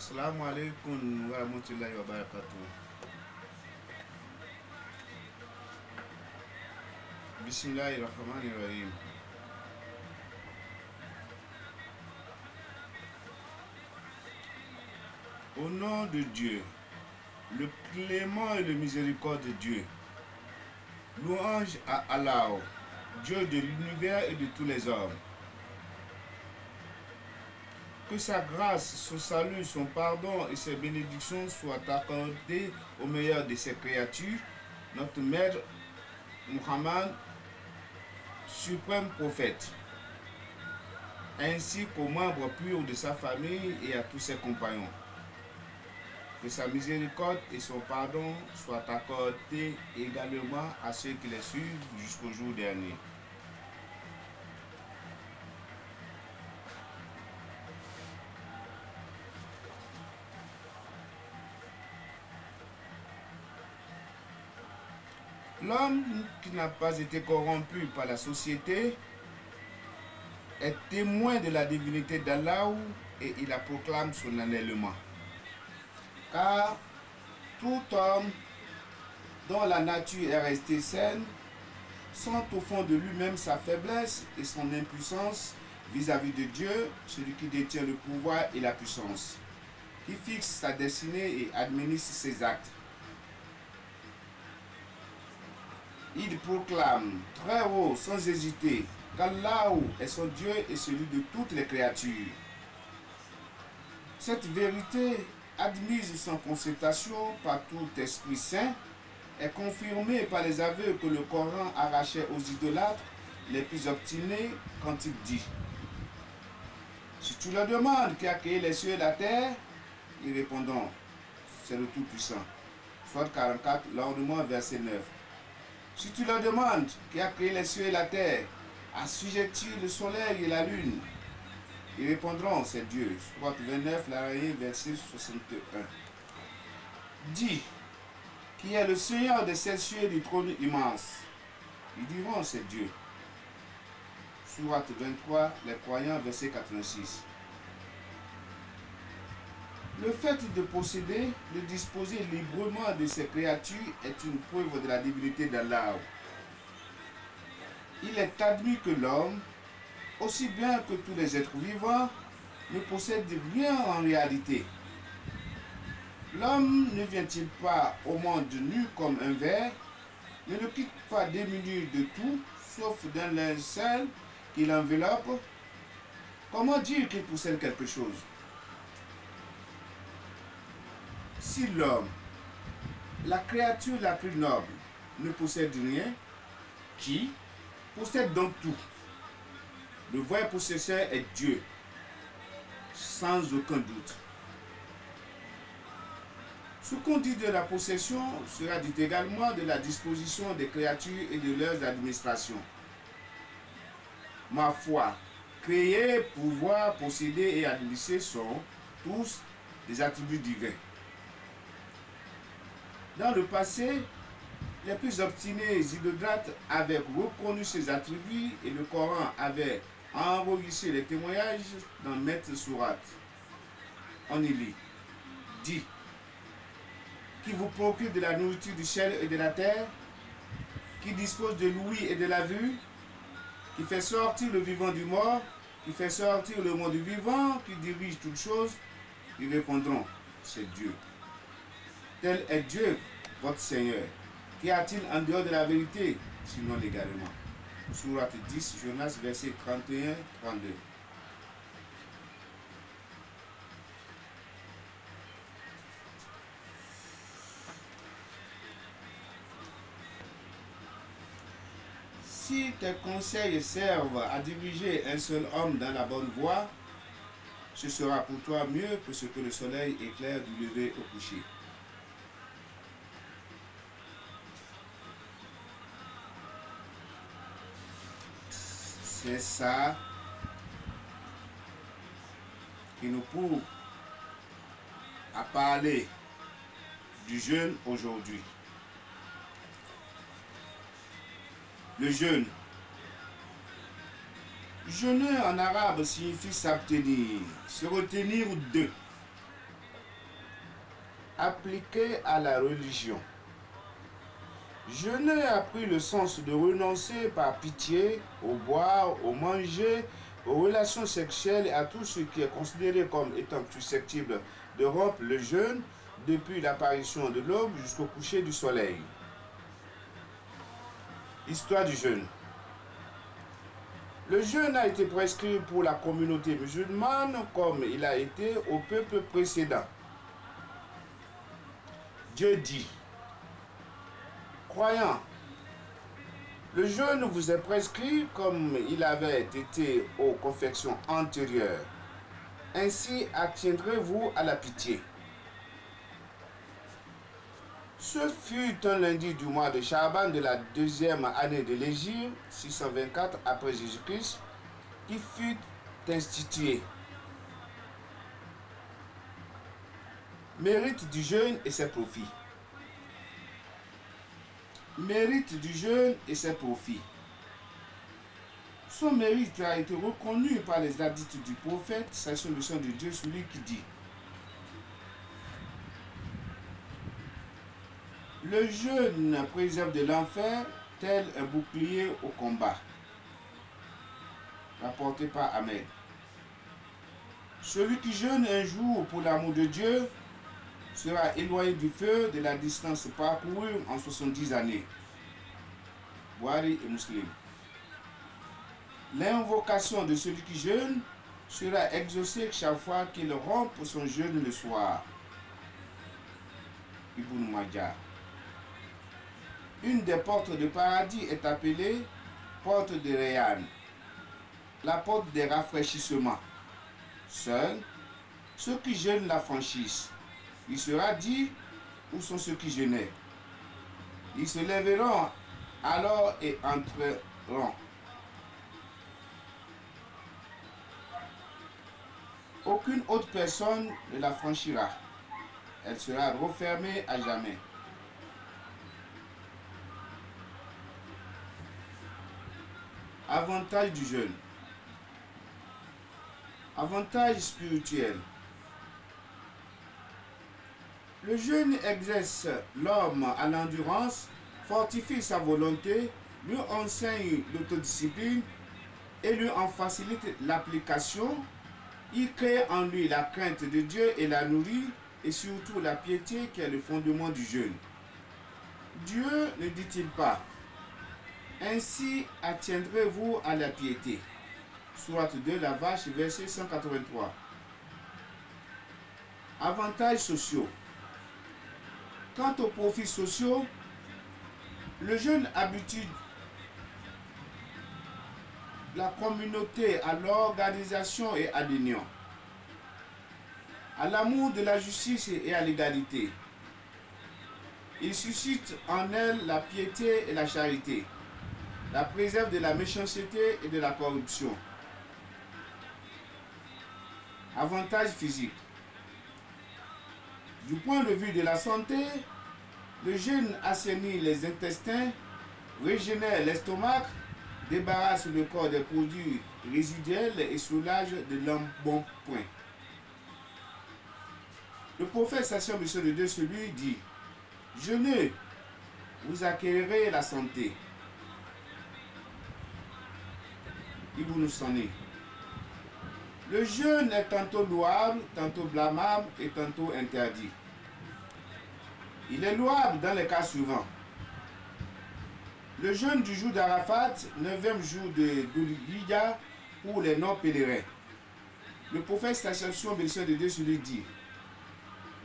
Assalamu alaikum wa rahmatullahi wa barakatuh. Bismillahirrahmanirrahim. Au nom de Dieu, le clément et le miséricorde de Dieu, louange à Allah, Dieu de l'univers et de tous les hommes. Que sa grâce, son salut, son pardon et ses bénédictions soient accordées au meilleur de ses créatures, notre maître Muhammad, suprême prophète, ainsi qu'aux membres purs de sa famille et à tous ses compagnons. Que sa miséricorde et son pardon soient accordés également à ceux qui les suivent jusqu'au jour dernier. L'homme qui n'a pas été corrompu par la société est témoin de la divinité d'Allah et il la proclame solennellement. Car tout homme dont la nature est restée saine sent au fond de lui-même sa faiblesse et son impuissance vis-à-vis de Dieu, celui qui détient le pouvoir et la puissance, qui fixe sa destinée et administre ses actes. Il proclame très haut, sans hésiter, qu'Allah est son Dieu et celui de toutes les créatures. Cette vérité, admise sans concertation par tout esprit saint, est confirmée par les aveux que le Coran arrachait aux idolâtres les plus obstinés quand il dit: si tu leur demandes qui a créé les cieux et la terre, ils répondront: c'est le Tout-Puissant. Sourate 44, l'ordonnance, verset 9. Si tu leur demandes qui a créé les cieux et la terre, assujettis le soleil et la lune, ils répondront: c'est Dieu. Sourate 29, l'arrêt, verset 61. Dis: qui est le Seigneur des sept cieux et du trône immense? Ils diront: c'est Dieu. Sourate 23, les croyants, verset 86. Le fait de posséder, de disposer librement de ses créatures est une preuve de la divinité d'Allah. Il est admis que l'homme, aussi bien que tous les êtres vivants, ne possède rien en réalité. L'homme ne vient-il pas au monde nu comme un ver, ne le quitte pas démuni de tout, sauf d'un linceul qui l'enveloppe? Comment dire qu'il possède quelque chose? Si l'homme, la créature la plus noble, ne possède rien, qui possède donc tout? Le vrai possesseur est Dieu, sans aucun doute. Ce qu'on dit de la possession sera dit également de la disposition des créatures et de leurs administrations. Ma foi, créer, pouvoir, posséder et administrer sont tous des attributs divins. Dans le passé, les plus obstinés idolâtres avaient reconnu ces attributs et le Coran avait enregistré les témoignages dans Maître Sourate. On y lit: dit, qui vous procure de la nourriture du ciel et de la terre, qui dispose de l'ouïe et de la vue, qui fait sortir le vivant du mort, qui fait sortir le monde du vivant, qui dirige toutes choses. Ils répondront: c'est Dieu. Tel est Dieu, votre Seigneur. Qu'y a-t-il en dehors de la vérité, sinon l'égarement? Sourate 10, Jonas, verset 31-32. Si tes conseils servent à diriger un seul homme dans la bonne voie, ce sera pour toi mieux que ce que le soleil éclaire du lever au coucher. C'est ça qui nous prouve à parler du jeûne aujourd'hui. Le jeûne. Jeûner en arabe signifie s'abstenir, se retenir de. appliqué à la religion. Jeûner a pris le sens de renoncer par pitié au boire, au manger, aux relations sexuelles et à tout ce qui est considéré comme étant susceptible de rompre le jeûne depuis l'apparition de l'aube jusqu'au coucher du soleil. Histoire du jeûne. Le jeûne a été prescrit pour la communauté musulmane comme il a été au peuple précédent. Dieu dit: croyants, le jeûne vous est prescrit comme il avait été aux confections antérieures. Ainsi attiendrez-vous à la pitié. Ce fut un lundi du mois de Chaban de la deuxième année de l'Hégire, 624 après Jésus-Christ, qui fut institué. Mérite du jeûne et ses profits. Mérite du jeûne et ses profits. Son mérite a été reconnu par les hadiths du prophète, c'est le son de Dieu, celui qui dit: le jeûne préserve de l'enfer tel un bouclier au combat. Rapporté par Ahmed. Celui qui jeûne un jour pour l'amour de Dieu sera éloigné du feu de la distance parcourue en 70 années. Bukhari et Muslim. L'invocation de celui qui jeûne sera exaucée chaque fois qu'il rompt son jeûne le soir. Ibn Majah. Une des portes du paradis est appelée porte de Rayyan, la porte des rafraîchissements. Seuls ceux qui jeûnent la franchissent. Il sera dit: où sont ceux qui jeûnaient? Ils se lèveront alors et entreront. Aucune autre personne ne la franchira. Elle sera refermée à jamais. Avantage du jeûne. Avantage spirituel. Le jeûne exerce l'homme à l'endurance, fortifie sa volonté, lui enseigne l'autodiscipline et lui en facilite l'application. Il crée en lui la crainte de Dieu et la nourrit, et surtout la piété qui est le fondement du jeûne. Dieu ne dit-il pas: ainsi attiendrez-vous à la piété? Sourate 2, la vache, verset 183. Avantages sociaux. Quant aux profits sociaux, le jeûne habitue la communauté à l'organisation et à l'union, à l'amour de la justice et à l'égalité. Il suscite en elle la piété et la charité, la préserve de la méchanceté et de la corruption. Avantages physiques. Du point de vue de la santé, le jeûne assainit les intestins, régénère l'estomac, débarrasse le corps des produits résiduels et soulage de l'embonpoint. Le prophète Sassion Monsieur de Dieu, celui dit: jeûnez, vous acquérirez la santé. Ibn Sani. Le jeûne est tantôt louable, tantôt blâmable et tantôt interdit. Il est louable dans les cas suivants. Le jeûne du jour d'Arafat, 9e jour de Dhul-Hijjah pour les non-pèlerins. Le prophète Sassion Monsieur de Dieu, celui dit: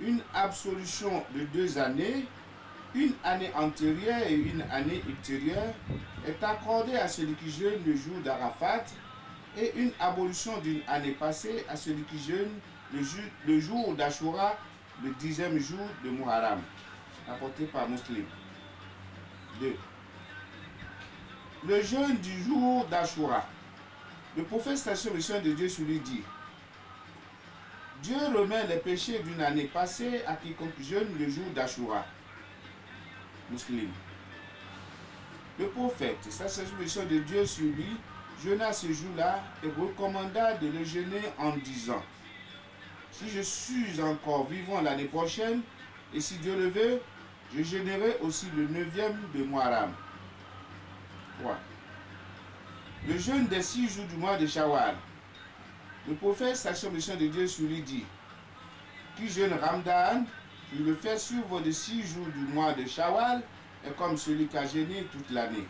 une absolution de 2 années, une année antérieure et une année ultérieure, est accordée à celui qui jeûne le jour d'Arafat, et une abolition d'une année passée à celui qui jeûne le jour d'Ashura, le 10e jour de Muharram, rapporté par Muslim. 2. Le jeûne du jour d'Ashura. Le prophète Sassion de Dieu lui dit: Dieu remet les péchés d'une année passée à quiconque jeûne le jour d'Ashura. Muslim. Le prophète Sassion de Dieu sur lui jeûna ce jour-là et recommanda de le jeûner en disant: si je suis encore vivant l'année prochaine, Et si Dieu le veut, je jeûnerai aussi le 9e de Muharram. 3. Le jeûne des 6 jours du mois de Shawwal. Le prophète, sache mission de Dieu sur lui, dit: qui jeûne Ramadan, qui le fait suivre de 6 jours du mois de Shawwal, est comme celui qui a jeûné toute l'année.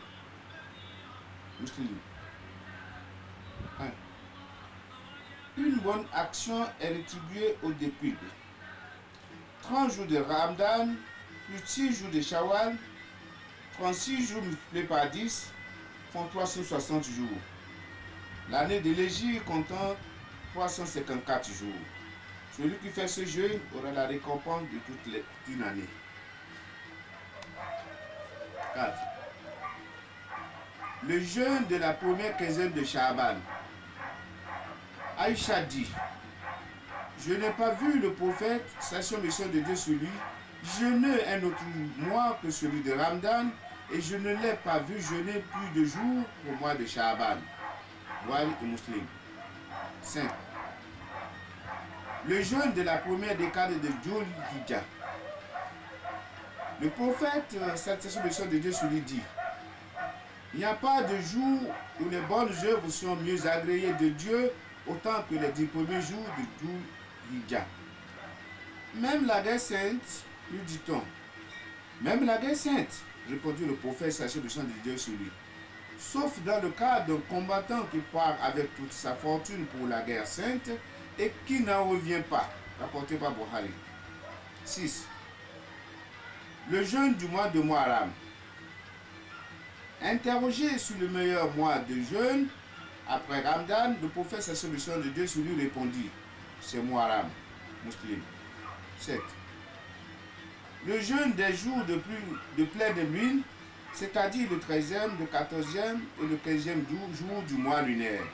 Muslim. 1. Une bonne action est rétribuée au début. 30 jours de Ramadan, plus 6 jours de Shawwal, 36 jours multipliés par 10 font 360 jours. L'année de l'Hégire comptant 354 jours. Celui qui fait ce jeûne aura la récompense de toute une année. 4. Le jeûne de la première quinzaine de Sha'ban. Aïcha dit: je n'ai pas vu le prophète, sachant mission de Dieu sur lui, jeûner un autre mois que celui de Ramadan, et je ne l'ai pas vu jeûner plus de jours au mois de Sha'ban. Bukhari et Muslim. 5. Le jeûne de la première décade de Dhul Hijjah. Le prophète, satisfait mission de Dieu sur lui, dit: il n'y a pas de jour où les bonnes œuvres sont mieux agréées de Dieu autant que les 10 premiers jours de Dhul Hijjah. Même la guerre sainte, lui dit-on. Même la guerre sainte, répondit le prophète, sachez le chant de Dieu sur lui. Sauf dans le cas d'un combattant qui part avec toute sa fortune pour la guerre sainte et qui n'en revient pas. Rapporté par Bukhari. 6. Le jeûne du mois de Muharram. Interrogé sur le meilleur mois de jeûne, après Ramadan, le prophète, sachez le chant de Dieu sur lui, répondit: c'est Muharram. Muslim. 7. Le jeûne des jours de pleine lune, c'est-à-dire le 13e, le 14e et le 15e jour du mois lunaire.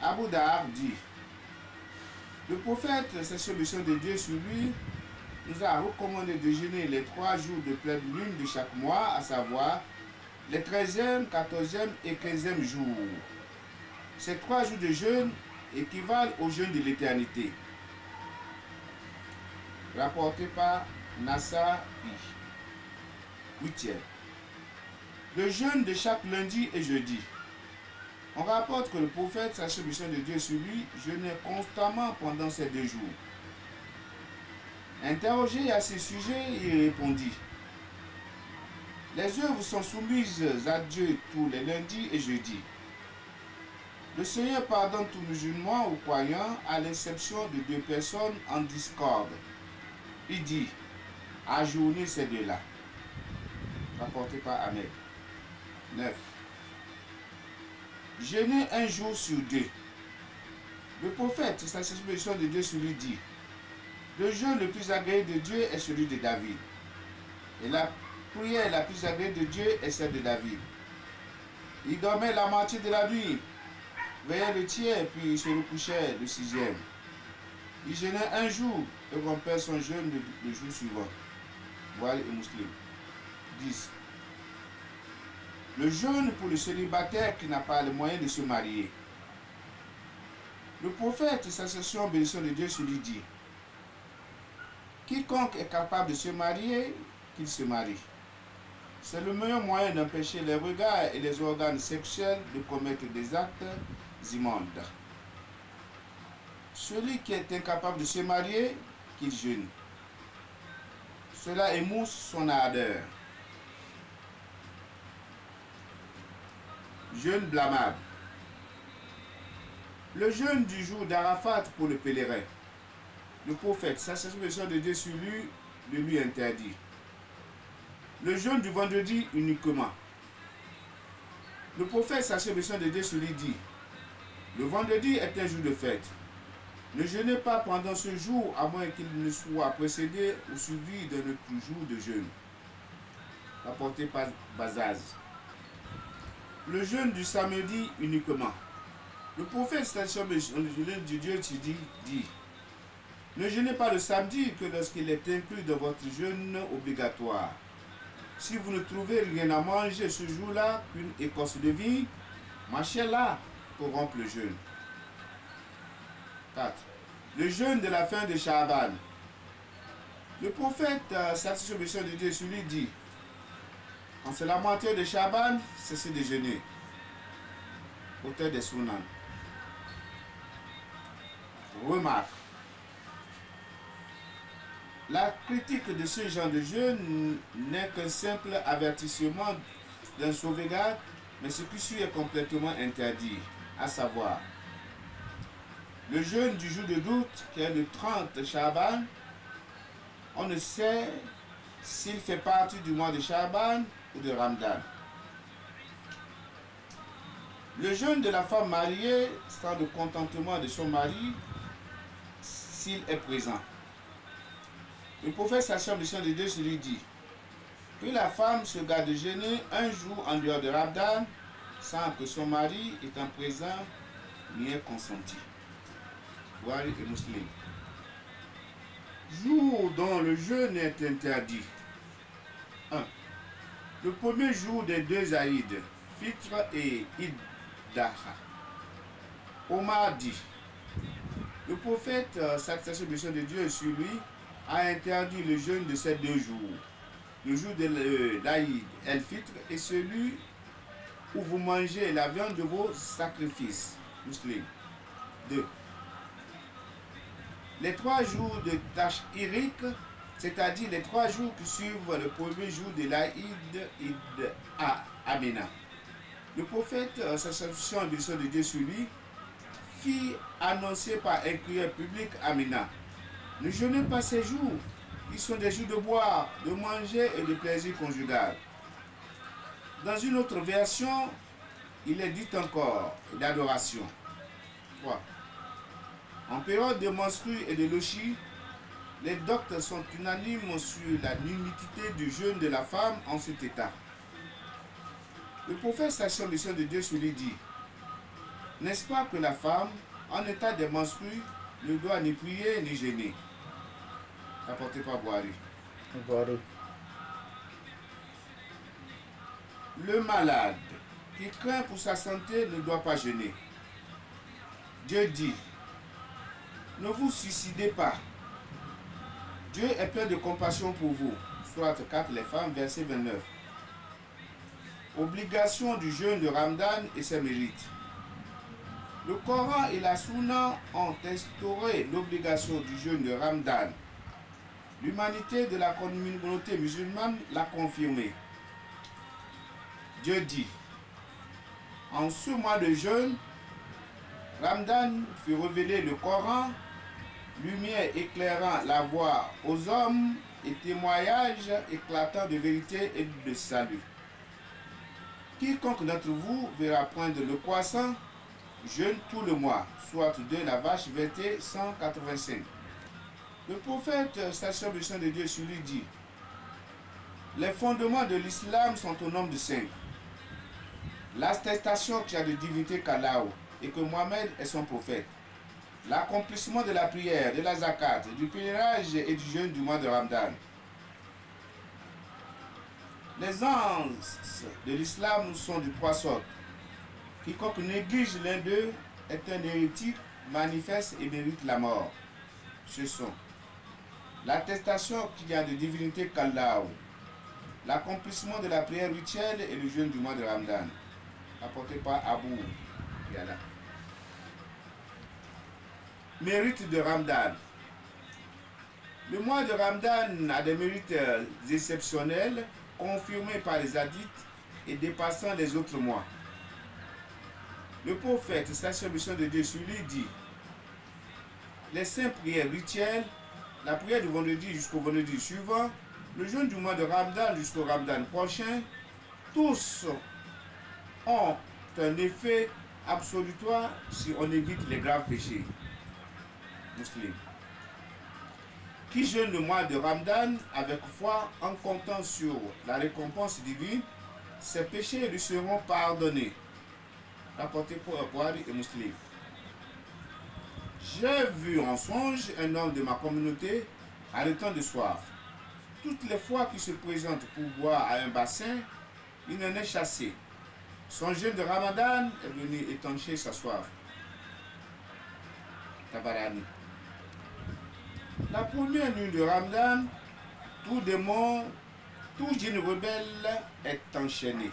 Abu Dahab dit: le prophète, c'est mission de Dieu sur lui, nous a recommandé de jeûner les 3 jours de pleine lune de chaque mois, à savoir les 13e, 14e et 15e jours. Ces 3 jours de jeûne équivalent au jeûne de l'éternité. Rapporté par Nasa'i. 8. Le jeûne de chaque lundi et jeudi. On rapporte que le prophète, sachez mission de Dieu sur lui, jeûnait constamment pendant ces 2 jours. Interrogé à ce sujet, il répondit: les œuvres sont soumises à Dieu tous les lundis et jeudis. Le Seigneur pardonne tout musulman ou croyant, à l'exception de 2 personnes en discorde. Il dit: ajournez ces 2-là. Rapporté par Ahmed. 9. Jeûner un jour sur 2. Le prophète, sa mission de Dieu sur lui, dit: le jeûne le plus agréé de Dieu est celui de David. Et la prière la plus agréée de Dieu est celle de David. Il dormait la moitié de la nuit, veillait le tiers, puis il se recouchait le 6e. Il jeûnait un jour et rompait son jeûne le jour suivant. Bukhari et Muslim. 10. Le jeûne pour le célibataire qui n'a pas le moyen de se marier. Le prophète, sa session bénédiction de Dieu sur lui, dit: quiconque est capable de se marier, qu'il se marie. C'est le meilleur moyen d'empêcher les regards et les organes sexuels de commettre des actes immondes. Celui qui est incapable de se marier, qu'il jeûne. Cela émousse son ardeur. Jeûne blâmable. Le jeûne du jour d'Arafat pour le pèlerin. Le prophète, sa mission de Dieu sur lui, le lui interdit. Le jeûne du vendredi uniquement. Le prophète, sa mission de Dieu sur lui, dit: le vendredi est un jour de fête. Ne jeûnez pas pendant ce jour, à moins qu'il ne soit précédé ou suivi d'un autre jour de jeûne. Rapporté par Bazaz. Le jeûne du samedi uniquement. Le prophète, station de Dieu, dit: ne jeûnez pas le samedi que lorsqu'il est inclus dans votre jeûne obligatoire. Si vous ne trouvez rien à manger ce jour-là qu'une écorce de vigne, mâchez-la pour rompre le jeûne. 4. Le jeûne de la fin de Sha'ban. Le prophète, satisfait de Dieu sur lui, dit, quand c'est la moitié de Shaban, cessez de jeûner. Auteur des Sunan. Remarque. La critique de ce genre de jeûne n'est qu'un simple avertissement d'un sauvegarde, mais ce qui suit est complètement interdit, à savoir le jeûne du jour de doute, qui est le 30 Shaban. On ne sait s'il fait partie du mois de Shaban ou de Ramadan. Le jeûne de la femme mariée sera le contentement de son mari s'il est présent. Le prophète Sachem de de Dieu lui dit que la femme se garde de jeûner un jour en dehors de Ramadan sans que son mari étant présent n'y ait consenti. Bukhari et Muslim. Jour dont le jeûne est interdit. 1. Le premier jour des deux Aïd, Fitr et Id Daha. Omar dit, le prophète, satisfaction de Dieu sur lui, a interdit le jeûne de ces 2 jours. Le jour de l'Aïd, El-Fitr, et celui où vous mangez la viande de vos sacrifices. Muslim. 2. Les 3 jours de Tashriq, c'est-à-dire les 3 jours qui suivent le premier jour de l'Aïd, Id Amina. Le prophèt, satisfaction de Dieu sur lui, fit annoncer par un crieur public Amina. Ne jeûnez pas ces jours, ils sont des jours de boire, de manger et de plaisir conjugal. Dans une autre version, il est dit encore d'adoration. 3. En période de menstrues et de lochi, les docteurs sont unanimes sur la nullité du jeûne de la femme en cet état. Le prophète sachant le Seigneur de Dieu sur lui dit, n'est-ce pas que la femme, en état de menstrues, ne doit ni prier ni jeûner? Rapporté par Bukhari. Le malade qui craint pour sa santé ne doit pas jeûner. Dieu dit, ne vous suicidez pas. Dieu est plein de compassion pour vous. Sourate 4, les femmes, verset 29. Obligation du jeûne de Ramadan et ses mérites. Le Coran et la Sunna ont instauré l'obligation du jeûne de Ramadan. L'humanité de la communauté musulmane l'a confirmé. Dieu dit, en ce mois de jeûne, Ramadan fit révéler le Coran, lumière éclairant la voie aux hommes et témoignage éclatant de vérité et de salut. Quiconque d'entre vous verra prendre le croissant, jeûne tout le mois, soit 2 la vache, verset 185. Le prophète, station du Saint de Dieu sur lui dit, les fondements de l'islam sont au nombre de 5. L'attestation qu'il y a de divinité qu'Allah et que Mohammed est son prophète. L'accomplissement de la prière, de la zakat, du pèlerinage et du jeûne du mois de Ramadan. Les anses de l'islam sont de 3 sortes. Quiconque néglige l'un d'eux est un hérétique, manifeste et mérite la mort. Ce sont l'attestation qu'il y a de divinité qu'Allah, l'accomplissement de la prière rituelle et le jeûne du mois de Ramadan. Apporté par Abu Yala. Mérite de Ramadan. Le mois de Ramadan a des mérites exceptionnels, confirmés par les hadiths et dépassant les autres mois. Le prophète, satisfaction de Dieu sur lui, dit, les 5 prières rituelles, la prière du vendredi jusqu'au vendredi suivant, le jeûne du mois de Ramadan jusqu'au Ramadan prochain, tous ont un effet absolutoire si on évite les graves péchés. Muslim. Qui jeûne le mois de Ramadan avec foi en comptant sur la récompense divine, ses péchés lui seront pardonnés. Rapporté pour Bukhari et Muslim. J'ai vu en songe un homme de ma communauté arrêtant de soif. Toutes les fois qu'il se présente pour boire à un bassin, il en est chassé. Son jeûne de Ramadan est venu étancher sa soif. Tabarani. La première nuit de Ramadan Tout démon, tout djinn rebelle est enchaîné.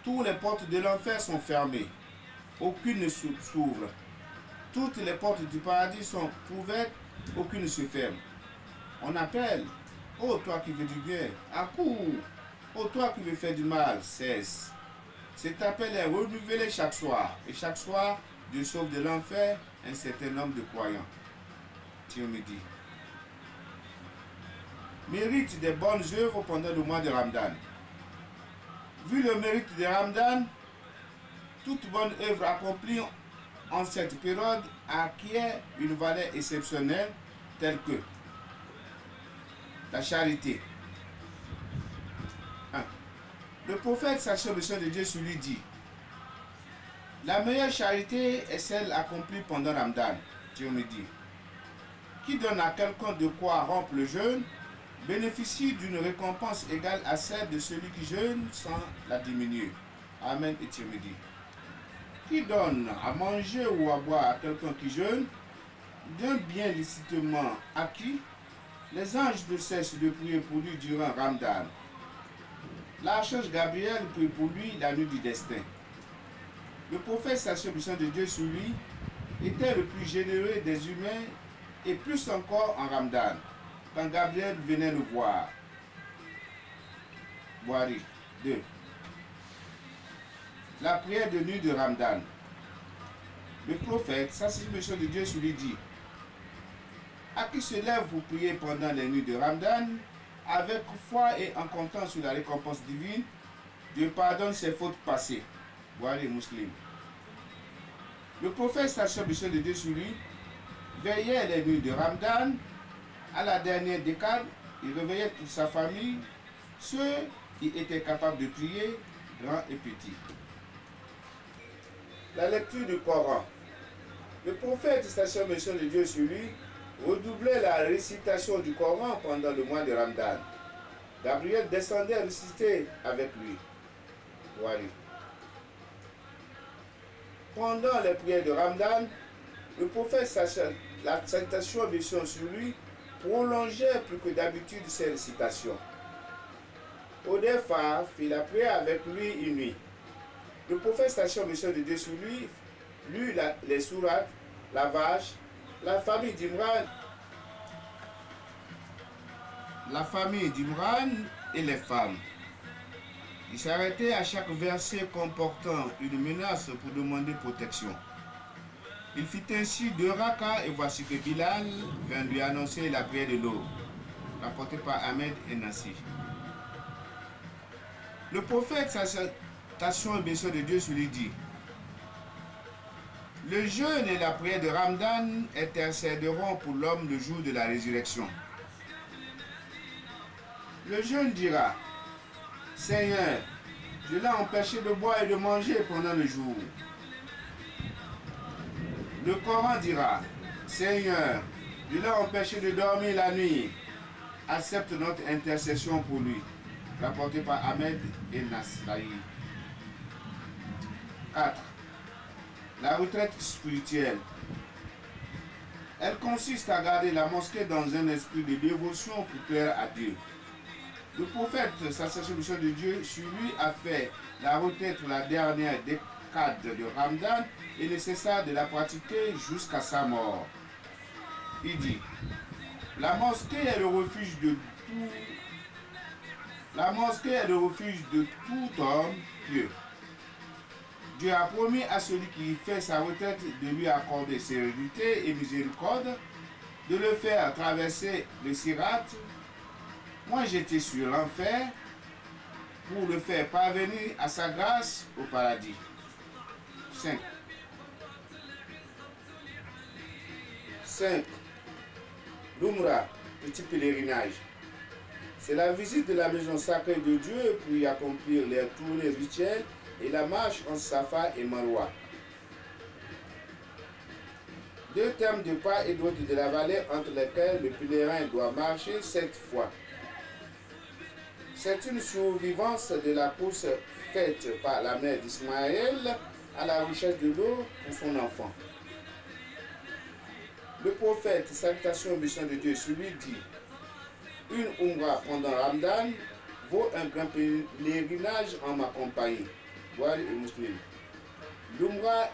Toutes les portes de l'enfer sont fermées. Aucune ne s'ouvre. Toutes les portes du paradis sont ouvertes, aucune ne se ferme. On appelle, ô toi qui veux du bien, accours. Ô toi qui veux faire du mal, cesse. Cet appel est renouvelé chaque soir. Et chaque soir, Dieu sauve de l'enfer un certain nombre de croyants. Dieu me dit. Mérite des bonnes œuvres pendant le mois de Ramadan. Vu le mérite de Ramadan, toute bonne œuvre accomplie en cette période acquiert une valeur exceptionnelle telle que la charité. 1. Le prophète, sachant le Seigneur de Dieu sur lui, dit: la meilleure charité est celle accomplie pendant Ramadan. Dieu me dit: qui donne à quelqu'un de quoi rompre le jeûne bénéficie d'une récompense égale à celle de celui qui jeûne sans la diminuer. Amen. Et Dieu me dit: qui donne à manger ou à boire à quelqu'un qui jeûne d'un bien licitement acquis, les anges ne cessent de prier pour lui durant Ramadan. L'archange Gabriel prie pour lui la nuit du destin. Le prophète, sachant le Seigneur de Dieu sur lui, était le plus généreux des humains et plus encore en Ramadan, quand Gabriel venait le voir. Boari 2. La prière de nuit de Ramadan. Le prophète, sachant le Seigneur de Dieu sur lui, dit: à qui se lève pour prier pendant les nuits de Ramadan, avec foi et en comptant sur la récompense divine, Dieu pardonne ses fautes passées. Voilà les musulmans. Le prophète, sachant le Seigneur de Dieu sur lui, veillait les nuits de Ramadan. À la dernière décade, il réveillait toute sa famille, ceux qui étaient capables de prier, grands et petits. La lecture du Coran. Le prophète, sachant le Seigneur de Dieu sur lui, redoublait la récitation du Coran pendant le mois de Ramadan. Gabriel descendait réciter avec lui. Voilà. Pendant les prières de Ramadan, le prophète, sachant la salutation de sur lui, prolongeait plus que d'habitude ses récitations. Odéphar fit la prière avec lui une nuit. Le prophète, sachant le Seigneur de Dieu sur lui, lut les sourates, la vache, la famille d'Imran et les femmes. Il s'arrêtait à chaque verset comportant une menace pour demander protection. Il fit ainsi 2 rakas et voici que Bilal vint lui annoncer la prière de l'eau, rapporté par Ahmed et Nassi. Le prophète, salutation et bénédiction de Dieu, sur lui dit: le jeûne et la prière de Ramadan intercéderont pour l'homme le jour de la résurrection. Le jeûne dira: Seigneur, je l'ai empêché de boire et de manger pendant le jour. Le Coran dira: Seigneur, je l'ai empêché de dormir la nuit. Accepte notre intercession pour lui. Rapporté par Ahmed et Nasraï. 4. La retraite spirituelle. Elle consiste à garder la mosquée dans un esprit de dévotion pour plaire à Dieu. Le prophète, sachant le Seigneur de Dieu, sur lui a fait la retraite pour la dernière décade de Ramadan et ne cessa de la pratiquer jusqu'à sa mort. Il dit: la mosquée est le refuge de tout. La mosquée est le refuge de tout homme pieux. Dieu a promis à celui qui fait sa retraite de lui accorder sérénité et miséricorde, de le faire traverser le Sirat. Moi j'étais sur l'enfer pour le faire parvenir à sa grâce au paradis. 5. L'Umrah, petit pèlerinage. C'est la visite de la maison sacrée de Dieu pour y accomplir les tournées rituelles et la marche entre Safa et Marwa. 2 termes de part et d'autre de la vallée entre lesquels le pèlerin doit marcher 7 fois. C'est une survivance de la course faite par la mère d'Ismaël à la recherche de l'eau pour son enfant. Le prophète, salutation et bénédiction de Dieu, sur lui dit: une Umrah pendant Ramadan vaut un grand pèlerinage en ma compagnie. Bukhari et Muslim. L'Umrah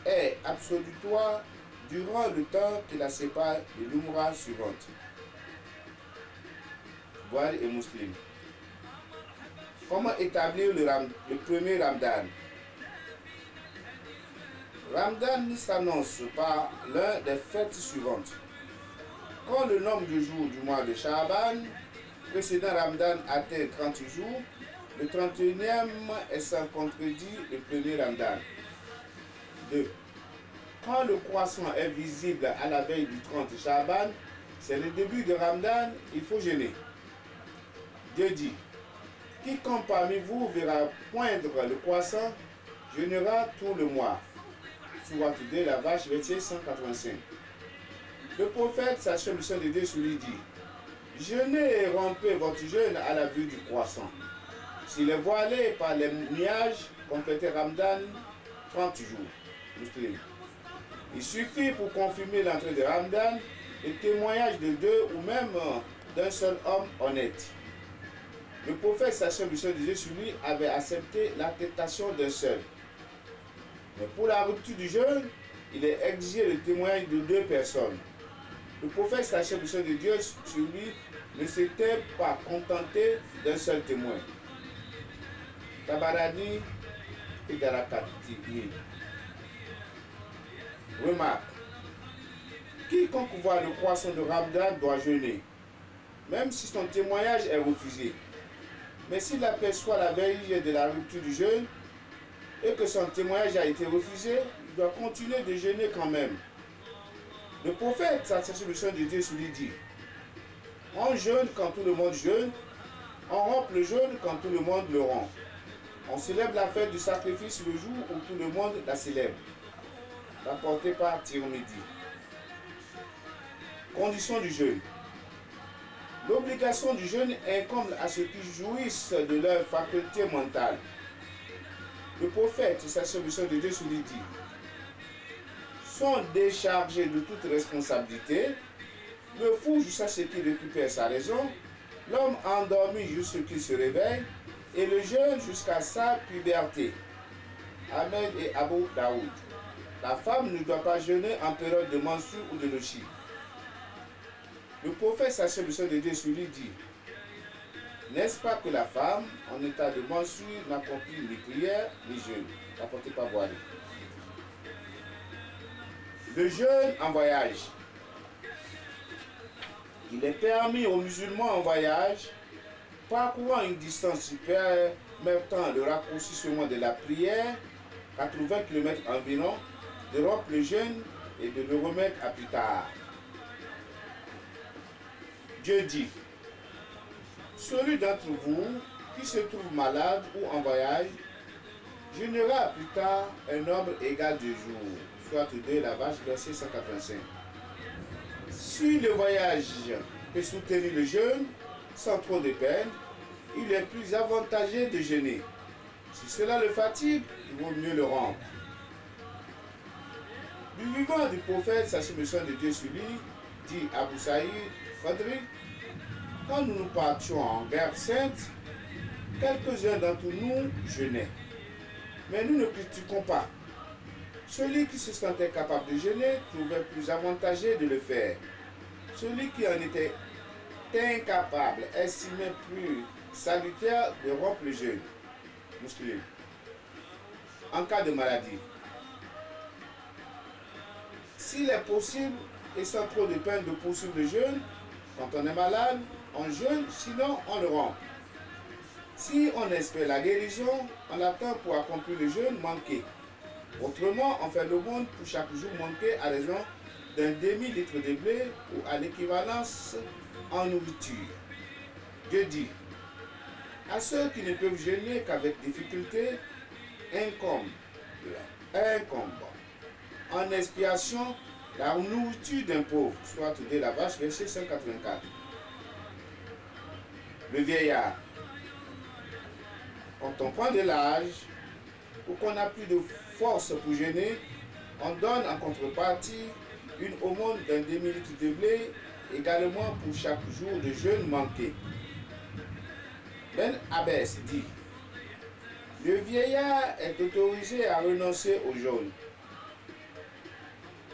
est absolutoire durant le temps qui la sépare de l'Umrah suivante. Bukhari et Muslim. Comment établir le premier Ramadan? Ramadan s'annonce par l'un des fêtes suivantes. Quand le nombre de jours du mois de Sha'ban précédent Ramadan atteint 30 jours, le 31e est sans contredit le premier Ramadan. 2. Quand le croissant est visible à la veille du 30 Sha'ban, c'est le début de Ramadan, il faut jeûner. Dieu dit, quiconque parmi vous verra poindre le croissant, jeûnera tout le mois. Sourate 2, la vache, verset 185. Le prophète, sa solution de Dieu, lui dit, jeûnez et rompez votre jeûne à la vue du croissant. S'il est voilé par les nuages, complétez Ramadan 30 jours. Muslim. Il suffit pour confirmer l'entrée de Ramadan le témoignage de deux ou même d'un seul homme honnête. Le prophète, sa solution de Dieu, lui, avait accepté l'attestation d'un seul. Mais pour la rupture du jeûne, il est exigé le témoignage de deux personnes. Le prophète, sa solution de Dieu, sur lui, ne s'était pas contenté d'un seul témoin. Tabarani et Darakati. Remarque, quiconque voit le croissant de Ramadan doit jeûner, même si son témoignage est refusé. Mais s'il aperçoit la veille de la rupture du jeûne et que son témoignage a été refusé, il doit continuer de jeûner quand même. Le prophète, sa solution de Dieu, lui dit, on jeûne quand tout le monde jeûne, on rompt le jeûne quand tout le monde le rompt. On célèbre la fête du sacrifice le jour où tout le monde la célèbre. Rapporté par Tirmidhi. Condition du jeûne. L'obligation du jeûne incombe à ceux qui jouissent de leur faculté mentale. Le prophète, sa solution de Dieu, lui dit, sont déchargés de toute responsabilité, le fou jusqu'à ce qu'il récupère sa raison, l'homme endormi jusqu'à ce qu'il se réveille, et le jeune jusqu'à sa puberté. Ahmed et Abu Daoud. La femme ne doit pas jeûner en période de menstru ou de lochi. Le prophète, sa solution de Dieu, lui dit, n'est-ce pas que la femme, en état de menstru, n'accomplit ni prière ni jeûne? Rapporté par Bukhari. Le jeûne en voyage. Il est permis aux musulmans en voyage, parcourant une distance supérieure, permettant le raccourcissement de la prière, 80 km environ, de rompre le jeûne et de le remettre à plus tard. Dieu dit, celui d'entre vous qui se trouve malade ou en voyage, jeûnera plus tard un nombre égal de jours. Soit 2, la vache, verset 185. Si le voyage peut soutenir le jeûne sans trop de peine, il est plus avantageux de jeûner. Si cela le fatigue, il vaut mieux le rompre. Du vivant du prophète, sa soumission de Dieu sur lui, dit Abu Saïd Khadri, quand nous partions en guerre sainte, quelques-uns d'entre nous jeûnaient. Mais nous ne critiquons pas. Celui qui se sentait capable de jeûner trouvait plus avantageux de le faire. Celui qui en était incapable estimait plus salutaire de rompre le jeûne. Muslim. En cas de maladie, s'il est possible et sans trop de peine de poursuivre le jeûne, quand on est malade, on jeûne, sinon on le rompt. Si on espère la guérison, on attend pour accomplir le jeûne manqué. Autrement, on fait l'aumône pour chaque jour manqué à raison d'un demi-litre de blé ou à l'équivalence en nourriture. Dieu dit, à ceux qui ne peuvent jeûner qu'avec difficulté, incombe en expiation la nourriture d'un pauvre, soit de la vache, verset 184. Le vieillard. Quand on prend de l'âge ou qu'on n'a plus de force pour jeûner, on donne en contrepartie une aumône d'un demi-litre de blé également pour chaque jour de jeûne manqué. Ben Abbès dit, le vieillard est autorisé à renoncer au jeûne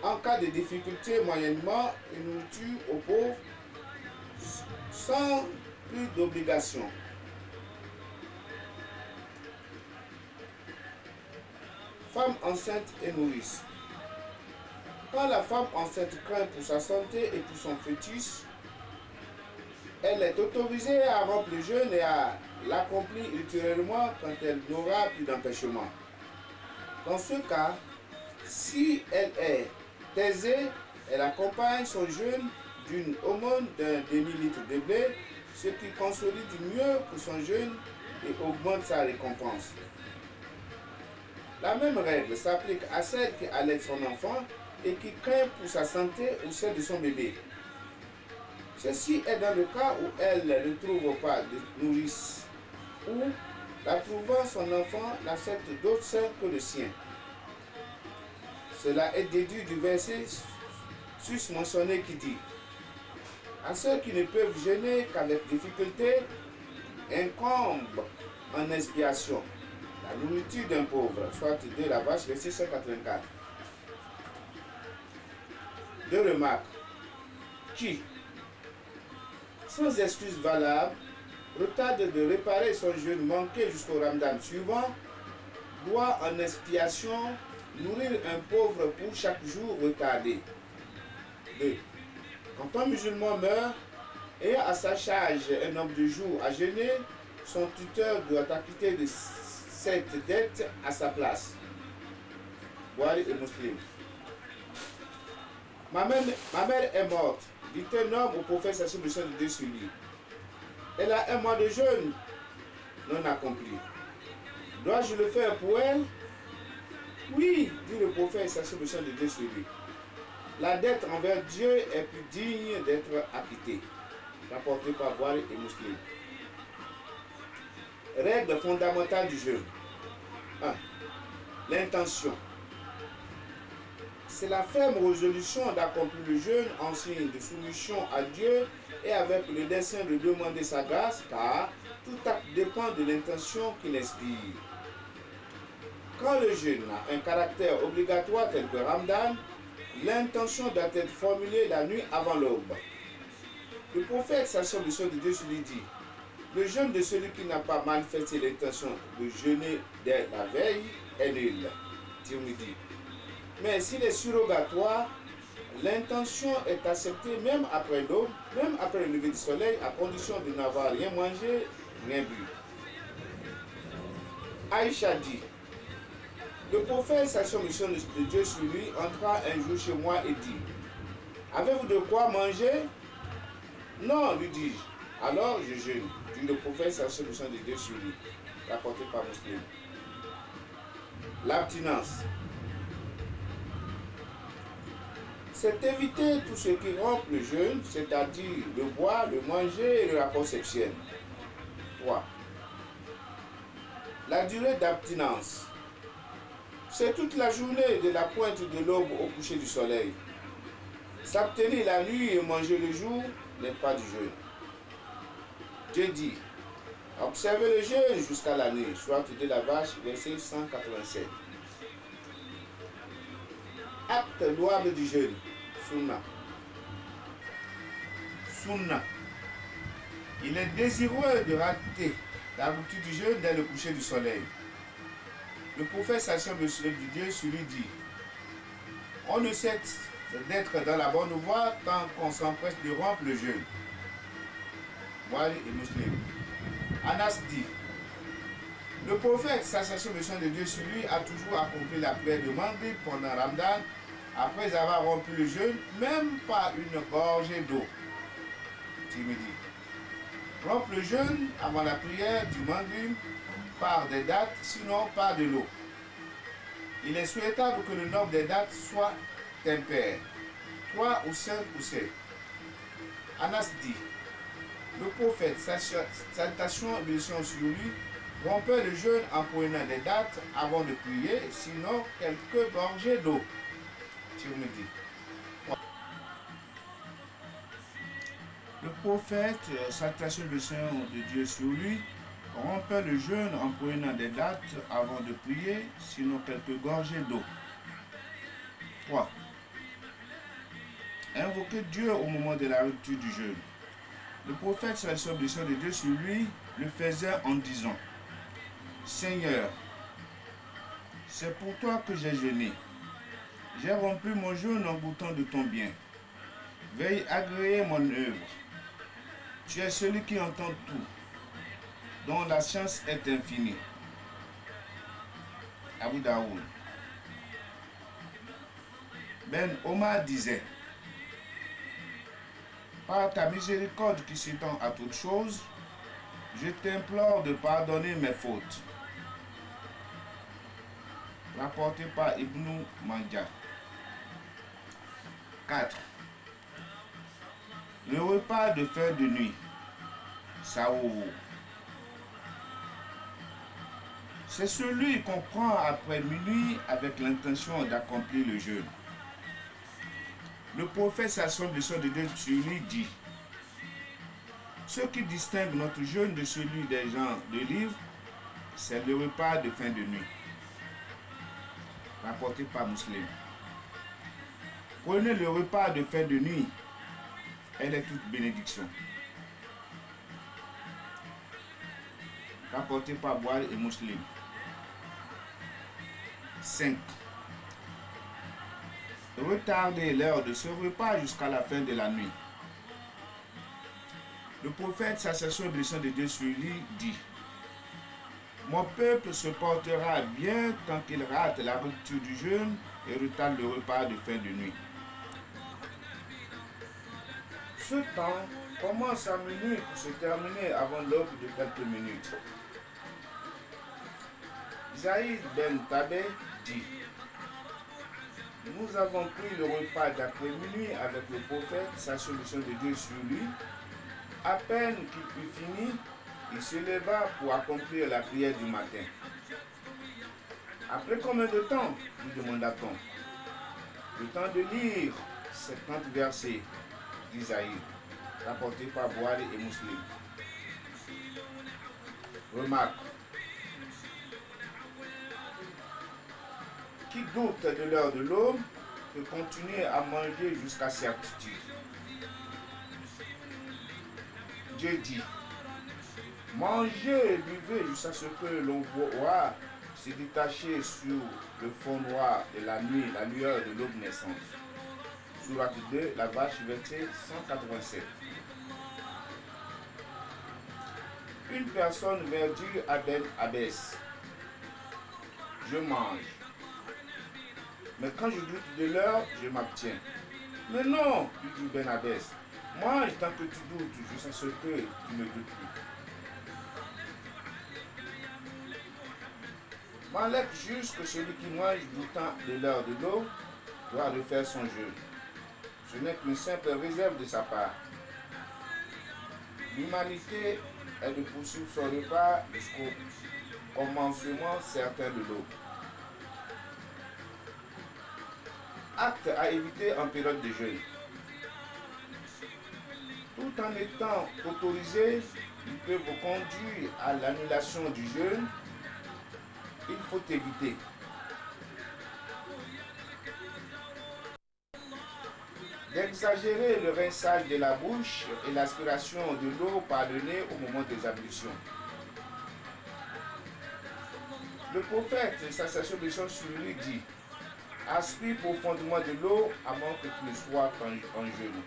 en cas de difficulté, moyennement une nourriture aux pauvres, sans plus d'obligation. Femme enceinte et nourrice. Quand la femme enceinte craint pour sa santé et pour son fœtus, elle est autorisée à rompre le jeûne et à l'accomplir ultérieurement quand elle n'aura plus d'empêchement. Dans ce cas, si elle est aisée, elle accompagne son jeûne d'une aumône d'un demi-litre de blé, ce qui consolide mieux pour son jeûne et augmente sa récompense. La même règle s'applique à celle qui allait son enfant et qui craint pour sa santé ou celle de son bébé. Ceci est dans le cas où elle ne trouve pas de nourrice ou, la trouvant son enfant, n'accepte d'autre sœur que le sien. Cela est déduit du verset susmentionné qui dit: à ceux qui ne peuvent jeûner qu'avec difficulté, incombe en expiation la nourriture d'un pauvre, soit de la vache, verset 184. Deux remarques. Qui, sans excuse valable, retarde de réparer son jeûne manqué jusqu'au Ramadan suivant, doit en expiation nourrir un pauvre pour chaque jour retardé. 2. Quand un musulman meurt, ayant à sa charge un nombre de jours à jeûner, son tuteur doit acquitter de cette dette à sa place. Bukhari et Muslim. Ma mère est morte, dit un homme au prophète Sassim de Dieu sur lui. Elle a un mois de jeûne non accompli. Dois-je le faire pour elle? Oui, dit le prophète Sassim de Dieu sur lui. La dette envers Dieu est plus digne d'être acquittée. Rapporté par Bukhari et Muslim. Règle fondamentale du jeûne. 1. L'intention. C'est la ferme résolution d'accomplir le jeûne en signe de soumission à Dieu et avec le dessein de demander sa grâce, car tout acte dépend de l'intention qu'il inspire. Quand le jeûne a un caractère obligatoire tel que Ramadan, l'intention doit être formulée la nuit avant l'aube. Le prophète, Sassim de Dieu lui dit: le jeûne de celui qui n'a pas manifesté l'intention de jeûner dès la veille est nul. Tirmidhi. Mais s'il est surrogatoire, l'intention est acceptée même après l'aube, même après le lever du soleil, à condition de n'avoir rien mangé, rien bu. Aïcha dit: le prophète, Sassim de Dieu sur lui, entra un jour chez moi et dit: avez-vous de quoi manger? Non, lui dis-je. Alors je jeûne, dit le prophète, Sassim de Dieu sur lui, rapporté par Muslim. L'abstinence. C'est éviter tout ce qui rompt le jeûne, c'est-à-dire le boire, le manger et le rapport sexuel. 3. La durée d'abstinence. C'est toute la journée de la pointe de l'aube au coucher du soleil. S'abstenir la nuit et manger le jour n'est pas du jeûne. Dieu dit: observez le jeûne jusqu'à la nuit, soit de la vache, verset 187. Acte louable du jeûne. Sunna. Sunna. Il est désireux de rater la rupture du jeûne dès le coucher du soleil. Le prophète Sassim de Dieu sur lui dit: on ne cesse d'être dans la bonne voie tant qu'on s'empresse de rompre le jeûne. Bukhari et Muslim. Anas dit: le prophète Sassim de Dieu sur lui a toujours accompli la prière de Maghrib pendant Ramadan après avoir rompu le jeûne, même par une gorgée d'eau. Tirmidhi. Rompre le jeûne avant la prière du Maghrib par des dates, sinon par de l'eau. Il est souhaitable que le nombre des dates soit impair, 3 ou 5 ou 7. Anas dit: le prophète, salutation et bénédiction sur lui, rompait le jeûne en prenant des dates avant de prier, sinon quelques gorgées d'eau. Tirmidhi. Le prophète, salutation de Seigneur de Dieu sur lui, rompait le jeûne en prenant des dattes avant de prier, sinon quelques gorgées d'eau. 3. Invoquer Dieu au moment de la rupture du jeûne. Le prophète, salutation de Seigneur de Dieu sur lui, le faisait en disant: Seigneur, c'est pour toi que j'ai jeûné. J'ai rompu mon jeûne en goûtant de ton bien. Veuille agréer mon œuvre. Tu es celui qui entend tout, dont la science est infinie. Abu Daoud. Ben Omar disait: par ta miséricorde qui s'étend à toutes choses, je t'implore de pardonner mes fautes. Rapporté par Ibn Majah. 4. Le repas de fin de nuit. Saour. C'est celui qu'on prend après minuit avec l'intention d'accomplir le jeûne. Le prophète s'assemble de Dieu sur lui dit: ce qui distingue notre jeûne de celui des gens de livre, c'est le repas de fin de nuit. Rapporté par Muslim. Prenez le repas de fin de nuit, elle est toute bénédiction. Rapporté par Boal et Muslim. 5. Retardez l'heure de ce repas jusqu'à la fin de la nuit. Le prophète, salutation de Dieu sur lui, dit: mon peuple se portera bien tant qu'il rate la rupture du jeûne et retarde le repas de fin de nuit. Ce temps commence à minuit pour se terminer avant l'aube de quelques minutes. Zaïd Ben Tabé dit: nous avons pris le repas d'après minuit avec le prophète, sa solution de Dieu sur lui. À peine qu'il eut fini, il se leva pour accomplir la prière du matin. Après combien de temps, lui demanda-t-on? Le temps de lire 50 versets d'Isaïe, rapporté par Boal et Muslim. Remarque: qui doute de l'heure de l'aube peut continuer à manger jusqu'à certitude. Dieu dit: mangez et buvez jusqu'à ce que l'on voit se détacher sur le fond noir de la nuit la lueur de l'aube naissante. Sourate 2, la vache, verset 187. Une personne vint dire à Ben Abbès: je mange, mais quand je doute de l'heure, je m'abstiens. Mais non, lui dit Ben Abbès, mange tant que tu doutes, jusqu'à ce que tu ne doutes plus. Malek juge que celui qui mange doutant de l'heure de l'eau doit refaire son jeûne. Ce n'est qu'une simple réserve de sa part. L'humanité est de poursuivre son repas jusqu'au commencement certain de l'eau. Acte à éviter en période de jeûne. Tout en étant autorisé, il peut vous conduire à l'annulation du jeûne. Il faut éviter d'exagérer le rinçage de la bouche et l'aspiration de l'eau par le nez au moment des ablutions. Le prophète, salutation de son sur lui, dit: aspire profondément de l'eau avant que tu ne sois en jeûne.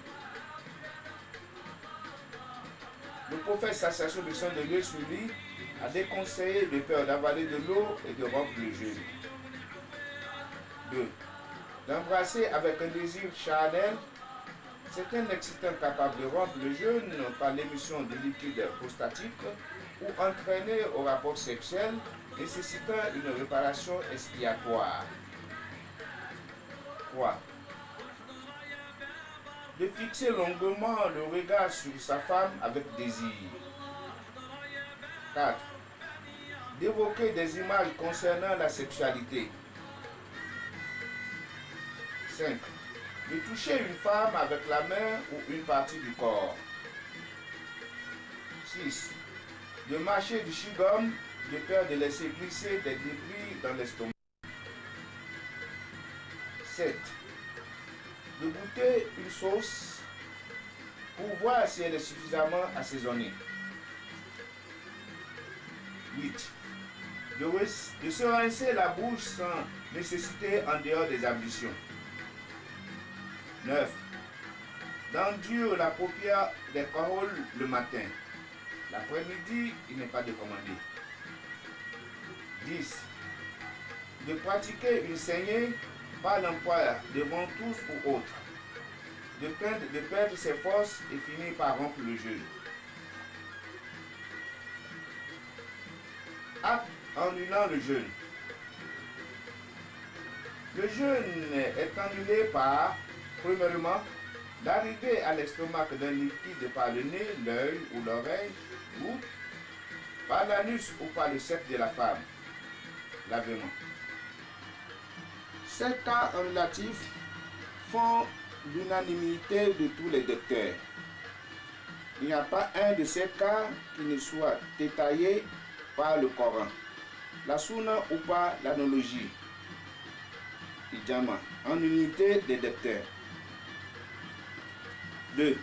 Le prophète, salutation de son de Dieu sur lui, a déconseillé de peur d'avaler de l'eau et de rompre le jeûne. 2. D'embrasser avec un désir charnel, c'est un excitant capable de rompre le jeûne par l'émission de liquide prostatique ou entraîner au rapport sexuel, nécessitant une réparation expiatoire. 3. De fixer longuement le regard sur sa femme avec désir. 4. D'évoquer des images concernant la sexualité. 5. De toucher une femme avec la main ou une partie du corps. 6. De mâcher du chewing-gum de peur de laisser glisser des débris dans l'estomac. 7. De goûter une sauce pour voir si elle est suffisamment assaisonnée. 8. De se rincer la bouche sans nécessité en dehors des ablutions. 9. D'enduire la paupière des paroles le matin. L'après-midi, il n'est pas décommandé. 10. De pratiquer une saignée par l'emploi de ventouses ou autres. De perdre ses forces et finir par rompre le jeûne. Acte annulant le jeûne. Le jeûne est annulé par, premièrement, l'arrivée à l'estomac d'un liquide par le nez, l'œil ou l'oreille, ou par l'anus ou par le sexe de la femme. Lavement. Ces cas relatifs font l'unanimité de tous les docteurs. Il n'y a pas un de ces cas qui ne soit détaillé par le Coran, la Sunna ou par l'analogie. Ijama, en unité des docteurs. 2.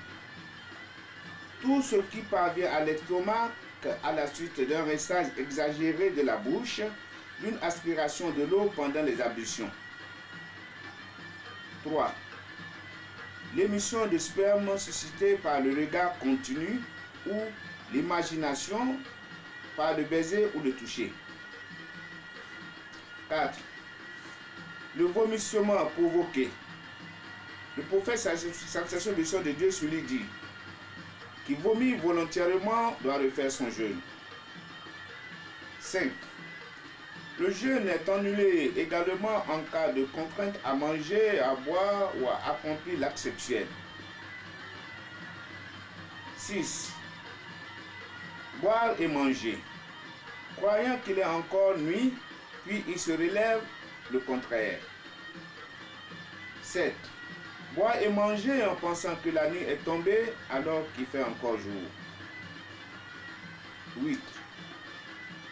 Tout ce qui parvient à l'estomac à la suite d'un rinçage exagéré de la bouche, d'une aspiration de l'eau pendant les ablutions. 3. L'émission de sperme suscitée par le regard continu ou l'imagination par le baiser ou le toucher. 4. Le vomissement provoqué. Le prophète, salutations de Dieu sur lui, dit: qui vomit volontairement doit refaire son jeûne. 5. Le jeûne est annulé également en cas de contrainte à manger, à boire ou à accomplir l'acte sexuel. 6. Boire et manger. Croyant qu'il est encore nuit, puis il se relève, le contraire. 7. Boire et manger en pensant que la nuit est tombée alors qu'il fait encore jour. 8.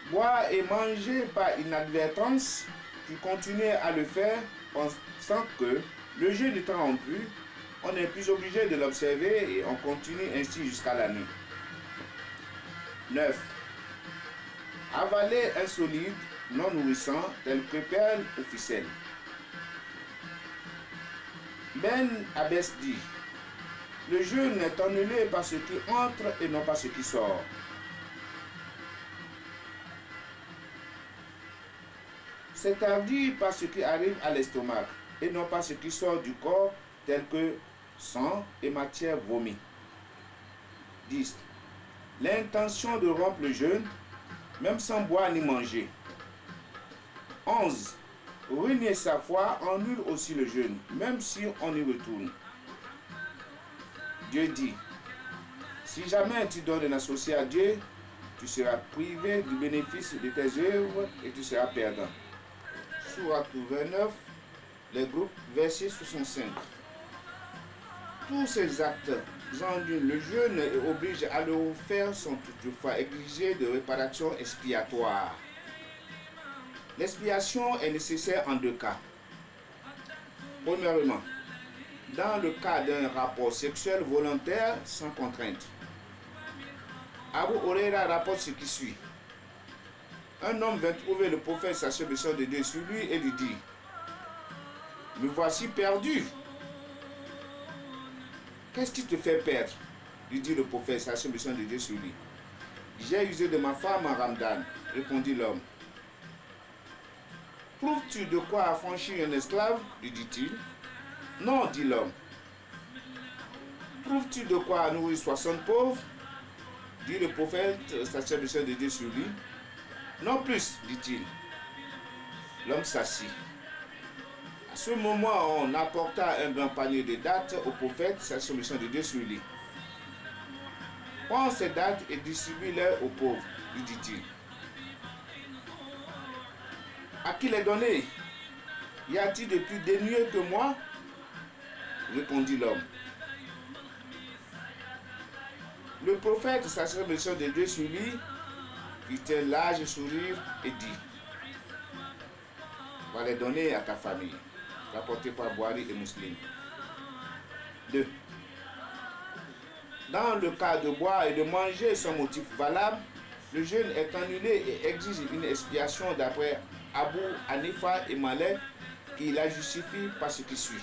Boire et manger par inadvertance, puis continuer à le faire pensant que le jeûne étant rompu, on n'est plus obligé de l'observer et on continue ainsi jusqu'à la nuit. 9. Avaler un solide non nourrissant tel que perles ou ficelle. Ben Abbès dit: le jeûne est annulé par ce qui entre et non par ce qui sort. C'est-à-dire par ce qui arrive à l'estomac et non par ce qui sort du corps tel que sang et matière vomies. 10. L'intention de rompre le jeûne, même sans boire ni manger. 11. Renier sa foi annule aussi le jeûne, même si on y retourne. Dieu dit: si jamais tu donnes un associé à Dieu, tu seras privé du bénéfice de tes œuvres et tu seras perdant. Sourate 29, les groupes, verset 65. Tous ces actes annulent le jeûne et obligent à le faire sont toutefois exigés de réparation expiatoire. L'expiation est nécessaire en deux cas. Premièrement, dans le cas d'un rapport sexuel volontaire sans contrainte. Abu Huraira rapporte ce qui suit. Un homme vint trouver le prophète, sa salutations de Dieu sur lui, et lui dit: me voici perdu. Qu'est-ce qui te fait perdre? Lui dit le prophète, sa salutations de Dieu sur lui. J'ai usé de ma femme en Ramadan, répondit l'homme. Trouves-tu de quoi affranchir un esclave? Lui dit-il. Non, dit l'homme. Trouves-tu de quoi nourrir 60 pauvres? Dit le prophète, sa salutations de Dieu sur lui. Non plus, dit-il. L'homme s'assit. À ce moment, on apporta un grand panier de dattes au prophète, sa salutations de Dieu sur lui. Prends ces dattes et distribue-les aux pauvres, lui dit-il. À qui les donner? Y a-t-il de plus dénué que moi? Répondit l'homme. Le prophète s'assure le Seigneur de Dieu sur lui, qui tient large sourire et dit: va les donner à ta famille, rapporté par Boari et Muslim. 2. Dans le cas de boire et de manger sans motif valable, le jeûne est annulé et exige une expiation d'après Abu Hanifa et Malek, qui la justifie par ce qui suit.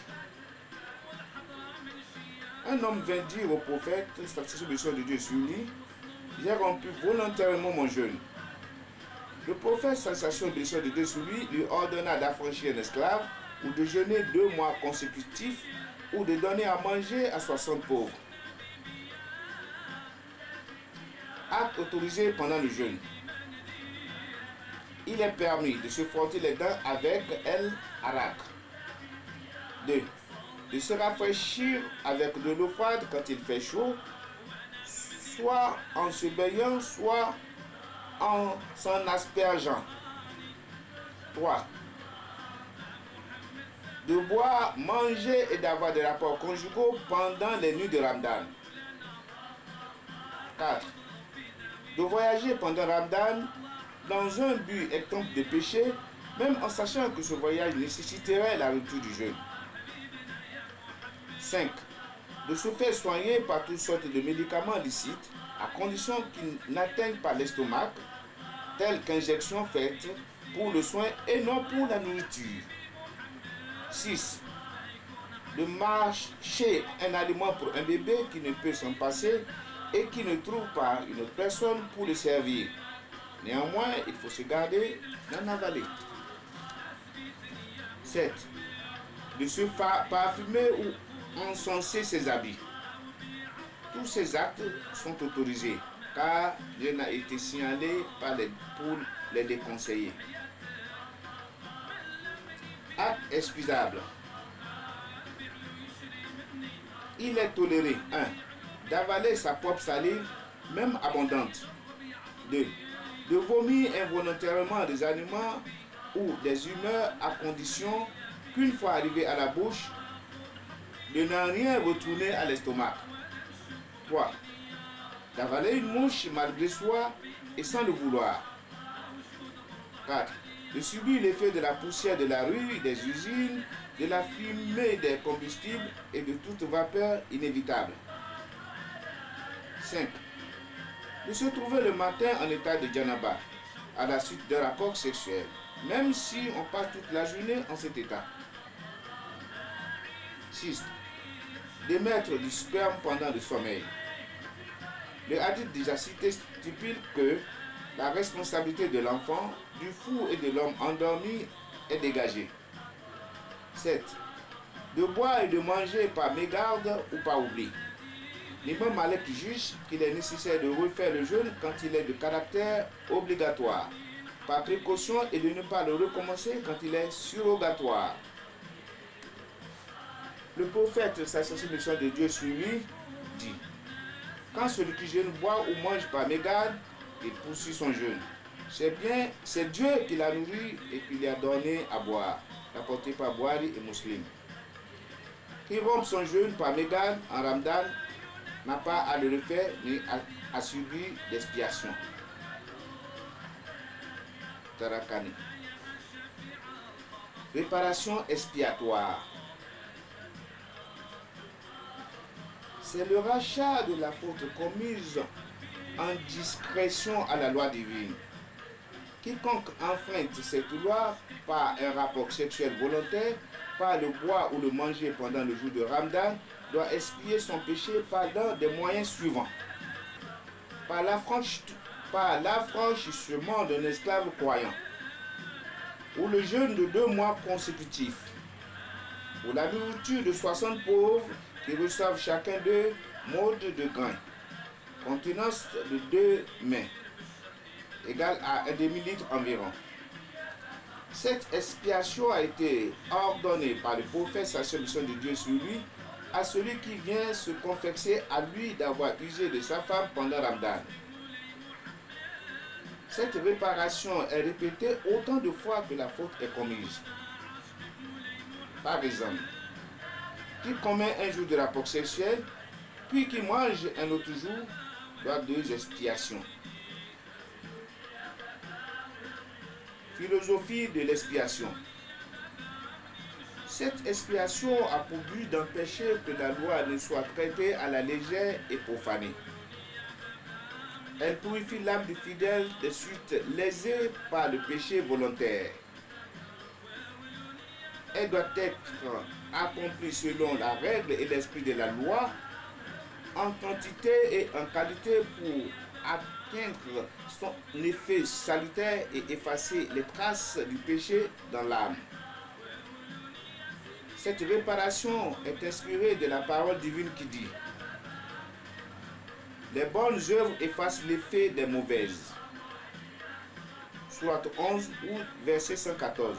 Un homme vint dire au prophète, satisfait le Seigneur de Dieu sur lui: j'ai rompu volontairement mon jeûne. Le prophète, sensation de Seigneur de Dieu sur lui ordonna d'affranchir un esclave, ou de jeûner 2 mois consécutifs, ou de donner à manger à 60 pauvres. Acte autorisé pendant le jeûne. Il est permis de se frotter les dents avec el-arak. 2. De se rafraîchir avec de l'eau froide quand il fait chaud, soit en se baignant, soit en s'en aspergeant. 3. De boire, manger et d'avoir des rapports conjugaux pendant les nuits de Ramadan. 4. De voyager pendant Ramadan dans un but exempt de péché, même en sachant que ce voyage nécessiterait la rupture du jeûne. 5. De se faire soigner par toutes sortes de médicaments licites, à condition qu'ils n'atteignent pas l'estomac, telles qu'injections faites pour le soin et non pour la nourriture. 6. De marcher un aliment pour un bébé qui ne peut s'en passer et qui ne trouve pas une autre personne pour le servir. Néanmoins, il faut se garder d'en avaler. 7. De se parfumer ou encenser ses habits. Tous ces actes sont autorisés, car Dieu n'a été signalé pour les déconseiller. Acte excusable. Il est toléré 1. D'avaler sa propre salive, même abondante. 2. De vomir involontairement des aliments ou des humeurs à condition qu'une fois arrivé à la bouche, de n'en rien retourner à l'estomac. 3. D'avaler une mouche malgré soi et sans le vouloir. 4. De subir l'effet de la poussière de la rue, des usines, de la fumée des combustibles et de toute vapeur inévitable. 5. De se trouver le matin en état de janaba, à la suite d'un rapport sexuel, même si on passe toute la journée en cet état. 6. D'émettre du sperme pendant le sommeil. Le hadith déjà cité stipule que la responsabilité de l'enfant, du fou et de l'homme endormi est dégagée. 7. De boire et de manger par mégarde ou par oubli. L'imam Malek juge qu'il est nécessaire de refaire le jeûne quand il est de caractère obligatoire, par précaution, et de ne pas le recommencer quand il est surrogatoire. Le prophète, sa sanctification de Dieu sur lui, dit: quand celui qui jeûne boit ou mange par mégarde, il poursuit son jeûne. C'est Dieu qui l'a nourri et qui lui a donné à boire, rapporté par Boari et Muslim. Qui rompt son jeûne par mégarde en Ramadan n'a pas à le refaire ni à subir d'expiation. Tarakani. Réparation expiatoire. C'est le rachat de la faute commise en discrétion à la loi divine. Quiconque enfreint cette loi par un rapport sexuel volontaire, par le boire ou le manger pendant le jour de Ramadan, doit expier son péché par l'un des moyens suivants. Par l'affranchissement d'un esclave croyant, ou le jeûne de 2 mois consécutifs, ou la nourriture de 60 pauvres qui reçoivent chacun d'eux mode de grain, contenance de 2 mains, égale à 1 demi-litre environ. Cette expiation a été ordonnée par le prophète, sa solution de Dieu sur lui, à celui qui vient se confesser à lui d'avoir usé de sa femme pendant Ramadan. Cette réparation est répétée autant de fois que la faute est commise. Par exemple, qui commet un jour de rapport sexuel, puis qui mange un autre jour, loi de expiation. Philosophie de l'expiation. Cette expiation a pour but d'empêcher que la loi ne soit traitée à la légère et profanée. Elle purifie l'âme du fidèle des suites lésées par le péché volontaire. Elle doit être accomplie selon la règle et l'esprit de la loi, en quantité et en qualité pour atteindre son effet salutaire et effacer les traces du péché dans l'âme. Cette réparation est inspirée de la parole divine qui dit: les bonnes œuvres effacent l'effet des mauvaises. Sourate 11 ou verset 114.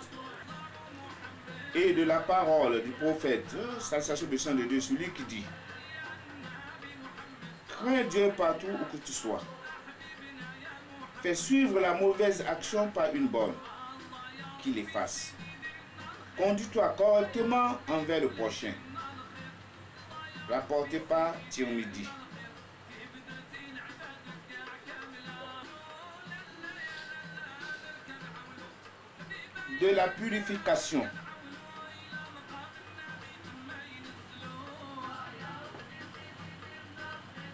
Et de la parole du prophète, Salutation de Chant de Dieu, celui qui dit: crains Dieu partout où que tu sois. Fais suivre la mauvaise action par une bonne, qui l'efface. Conduis-toi correctement envers le prochain. Rapporté par Tirmidhi. De la purification.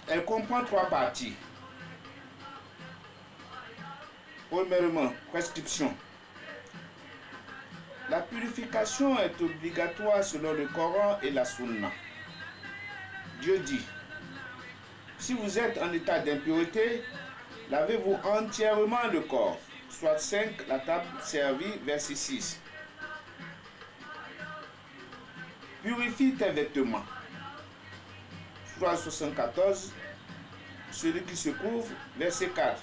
Elle comprend 3 parties. Premièrement, prescription. La purification est obligatoire selon le Coran et la Sunna. Dieu dit: si vous êtes en état d'impureté, lavez-vous entièrement le corps. Soit 5, la table servie, verset 6. Purifie tes vêtements. Soit 74, celui qui se couvre, verset 4.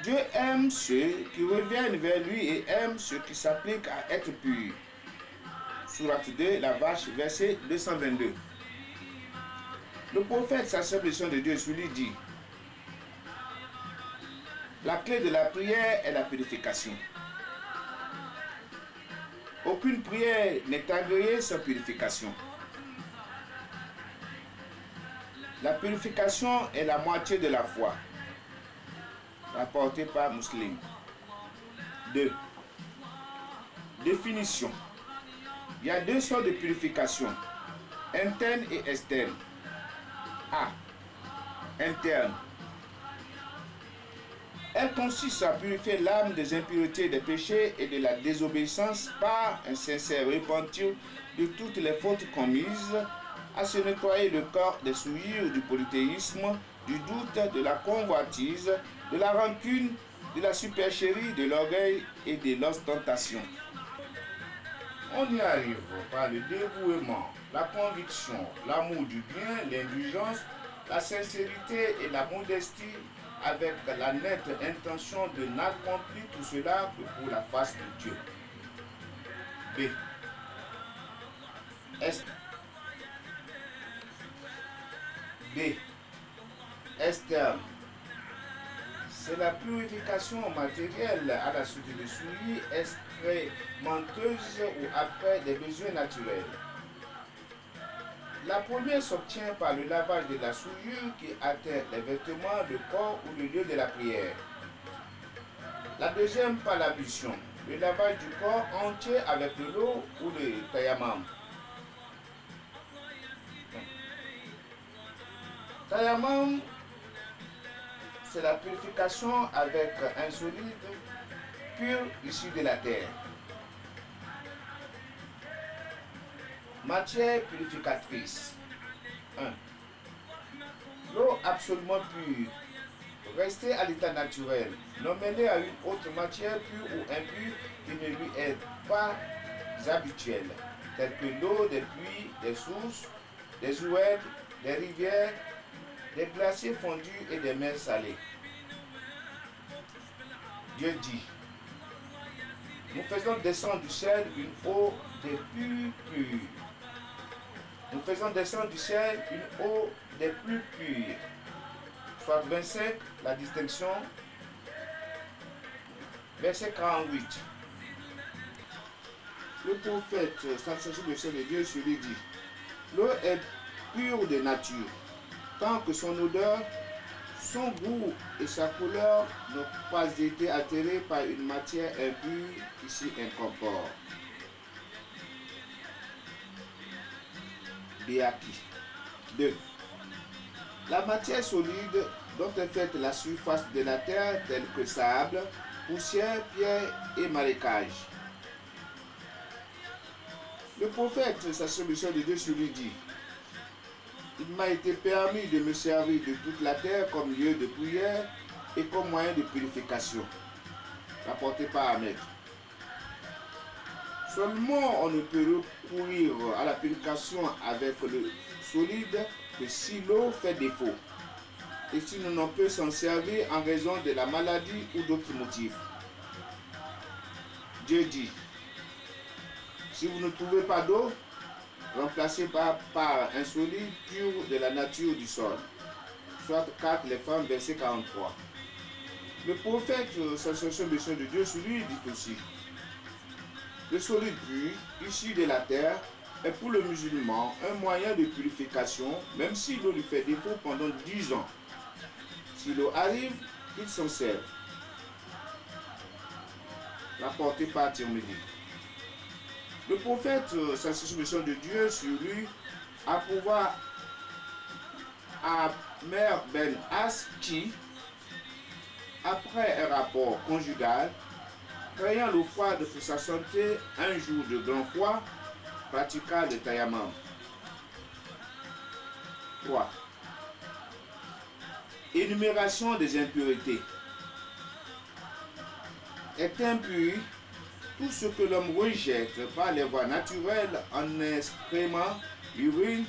Dieu aime ceux qui reviennent vers lui et aime ceux qui s'appliquent à être purs. Sourate 2, la vache, verset 222. Le prophète, Salutation de Dieu, celui dit: la clé de la prière est la purification. Aucune prière n'est agréée sans purification. La purification est la moitié de la foi. Rapporté par Muslim. 2. Définition. Il y a 2 sortes de purification, interne et externe. A. Interne. Elle consiste à purifier l'âme des impuretés, des péchés et de la désobéissance par un sincère repentir de toutes les fautes commises, à se nettoyer le corps des souillures du polythéisme, du doute, de la convoitise, de la rancune, de la supercherie, de l'orgueil et de l'ostentation. On y arrive par le dévouement, la conviction, l'amour du bien, l'indulgence, la sincérité et la modestie, avec la nette intention de n'accomplir tout cela que pour la face de Dieu. B. Externe. C'est la purification matérielle à la suite de souillures excrémenteuses ou après des besoins naturels. La première s'obtient par le lavage de la souillure qui atteint les vêtements, le corps ou le lieu de la prière. La deuxième par l'ablution, le lavage du corps entier avec de l'eau ou le tayammum. Tayammum, c'est la purification avec un solide pur issu de la terre. Matière purificatrice. 1. L'eau absolument pure. Restez à l'état naturel. Non mêlée à une autre matière pure ou impure qui ne lui est pas habituelle, telle que l'eau des puits, des sources, des oueds, des rivières, des glaciers fondus et des mers salées. Dieu dit: nous faisons descendre du ciel une eau des plus pures. Nous faisons descendre du ciel une eau des plus pures. Soit 25, la distinction, verset 48. Le prophète, Salutation de Dieu, celui dit: l'eau est pure de nature. tant que son odeur, son goût et sa couleur n'ont pas été altérés par une matière impure qui s'y incorpore. Béaki. 2. La matière solide dont est faite la surface de la terre, telle que sable, poussière, pierre et marécage. Le prophète, sa solution de Dieu sur lui dit: il m'a été permis de me servir de toute la terre comme lieu de prière et comme moyen de purification. Rapporté par Ahmed. Seulement on ne peut recourir à la purification avec le solide que si l'eau fait défaut et si l'on ne peut s'en servir en raison de la maladie ou d'autres motifs. Dieu dit: si vous ne trouvez pas d'eau, remplacez par un solide pur de la nature du sol. Soit 4 les femmes, verset 43. Le prophète, sa mission de Dieu sur lui, dit aussi: le solide pur, issu de la terre, est pour le musulman un moyen de purification, même si l'eau lui fait défaut pendant 10 ans. Si l'eau arrive, il s'en sert. Rapporté par Tirmidhi. Le prophète, sa mission de Dieu sur lui, a pouvoir à Mère Ben As qui, après un rapport conjugal, craignant l'eau froide pour sa santé, un jour de grand froid, pratiqua le tayammum. 3. Énumération des impuretés. Est impur tout ce que l'homme rejette par les voies naturelles en excréments, urine,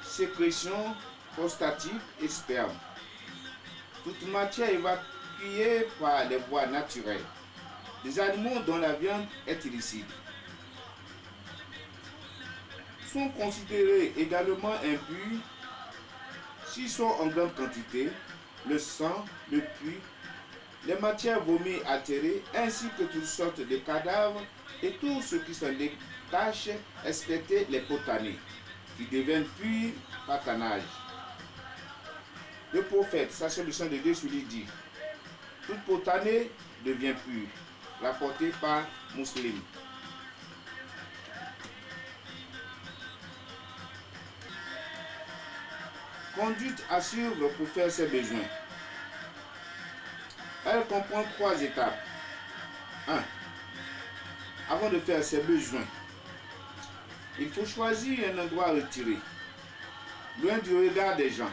sécrétion, prostatique et sperme. Toute matière évacuée par les voies naturelles. Des animaux dont la viande est illicite sont considérés également impurs s'ils sont en grande quantité, le sang, le puits, les matières vomies altérées, ainsi que toutes sortes de cadavres et tout ce qui s'en détache, excepté les potanés, qui deviennent purs par tannage. Le prophète, sa solution de Dieu sur lui dit: toute potanée devient pure. Rapporté par Muslim. Conduite à suivre pour faire ses besoins. Elle comprend 3 étapes. 1. Avant de faire ses besoins, il faut choisir un endroit retiré, loin du regard des gens.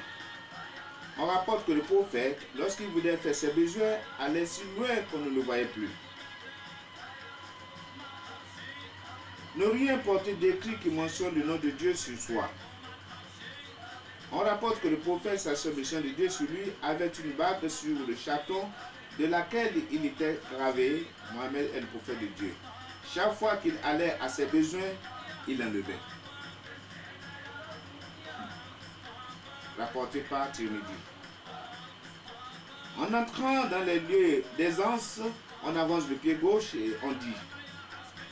On rapporte que le prophète, lorsqu'il voulait faire ses besoins, allait si loin qu'on ne le voyait plus. Ne rien porter d'écrit qui mentionne le nom de Dieu sur soi. On rapporte que le prophète, sa mission de Dieu sur lui, avait une bague sur le chaton de laquelle il était gravé: Mohammed est le prophète de Dieu. Chaque fois qu'il allait à ses besoins, il enlevait. Rapporté par Tirmidhi. En entrant dans les lieux d'aisance, on avance le pied gauche et on dit: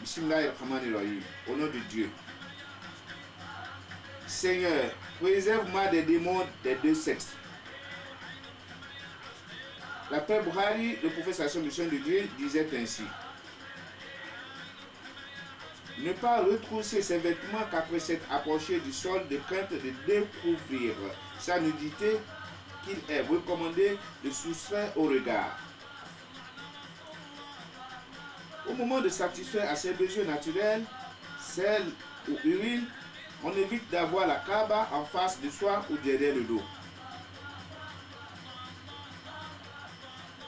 Bismillahirrahmanirrahim, au nom de Dieu. Seigneur, préserve-moi des démons des 2 sexes. L'après Bukhari, le prophète sallallahu alayhi wa sallam de Dieu disait ainsi: ne pas retrousser ses vêtements qu'après s'être approché du sol de crainte de découvrir sa nudité, qu'il est recommandé de soustraire au regard. Au moment de satisfaire à ses besoins naturels, sel ou urine, on évite d'avoir la Kaaba en face de soi ou derrière le dos.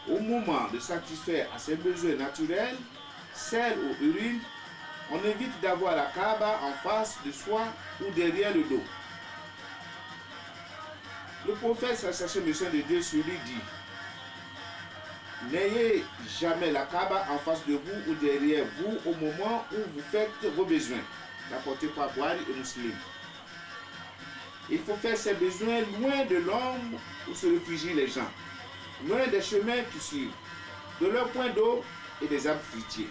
Au moment de satisfaire à ses besoins naturels, sel ou urine, on évite d'avoir la Kaaba en face de soi ou derrière le dos. Le prophète, sa mission de Dieu sur lui dit: n'ayez jamais la Kaaba en face de vous ou derrière vous au moment où vous faites vos besoins. Rapporté par Bukhari et Muslim. Il faut faire ses besoins loin de l'ombre où se réfugient les gens, loin des chemins qui suivent, de leurs points d'eau et des arbres fruitiers.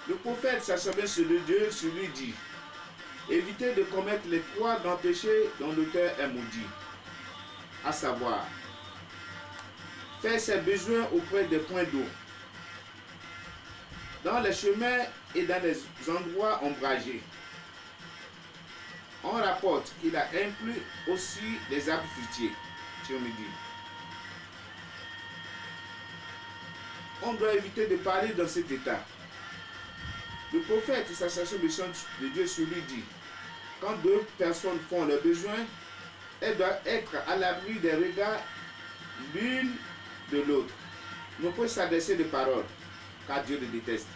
Le prophète, sa mission de Dieu sur lui dit: éviter de commettre les 3 grands péchés dont l'auteur est maudit, à savoir faire ses besoins auprès des points d'eau, dans les chemins et dans les endroits ombragés. On rapporte qu'il a inclus aussi les arbres fruitiers. On doit éviter de parler dans cet état. Le prophète, sensation de sang de Dieu sur lui dit, quand 2 personnes font leurs besoins, elles doivent être à l'abri des regards l'une de l'autre. Ne peut s'adresser de paroles, car Dieu le déteste.